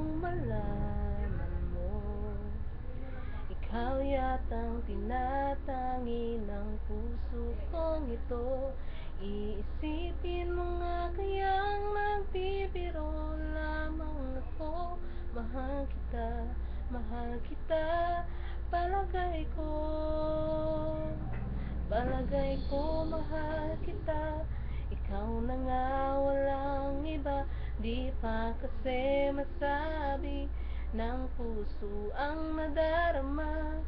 kong malaman mo. Ikaw yatang tinatangi ng puso kong ito. Iisipin mo nga kayang nagbibiro lamang ako. Mahal kita, palagay ko. Palagay ko mahal kita. Ikaw na nga walang iba. Di pa kasi masabi ng puso ang nadarama.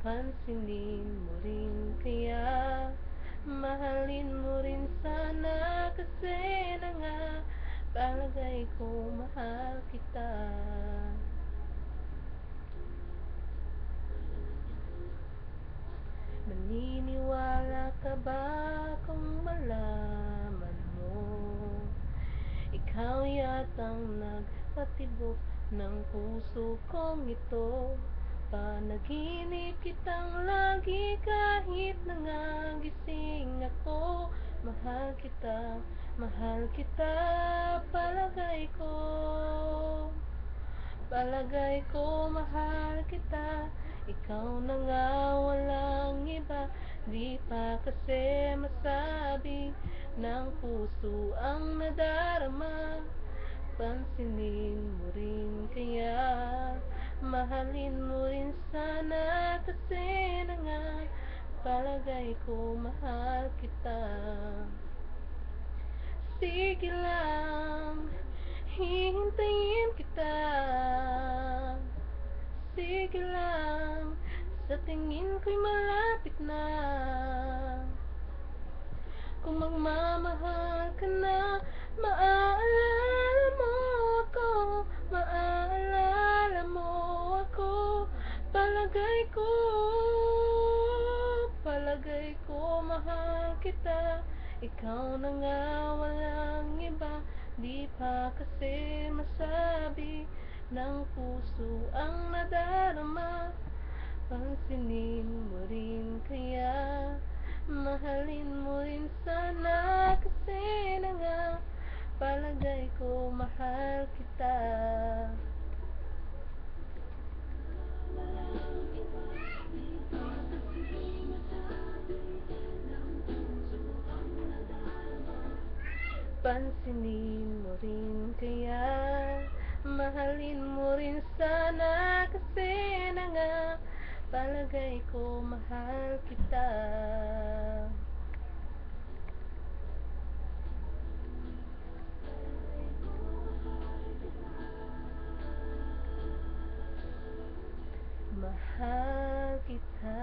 Pansinin mo rin kaya, mahalin mo rin sana. Kasi na nga palagay ko mahal kita. Maniniwala ka ba kung malaman mo? Ikaw yatang nagpatibok ng puso kong ito. Panaginip kitang lagi kahit nangagising ako. Mahal kita, palagay ko. Palagay ko mahal kita. Ikaw na nga walang iba. Di pa kasi masabi ng puso ang nadarama. Pansinin mo rin kaya, mahalin mo rin sana. Kasi na nga palagay ko mahal kita. Sige lang, hihintayin kita. Sige lang, sa tingin ko'y malapit na. Kung magmamahal ka na, maaalala mo ako. Maaalala mo ako. Palagay ko, palagay ko mahal kita. Ikaw na nga walang iba. Di pa kasi masabi ng puso ang nadarama. Pansinin mo rin kaya, mahalin mo rin sana. Kasi na nga palagay ko mahal kita. Pansinin mo rin kaya, mahalin mo rin sana. Kasi na nga palagay ko mahal kita. Mahal kita.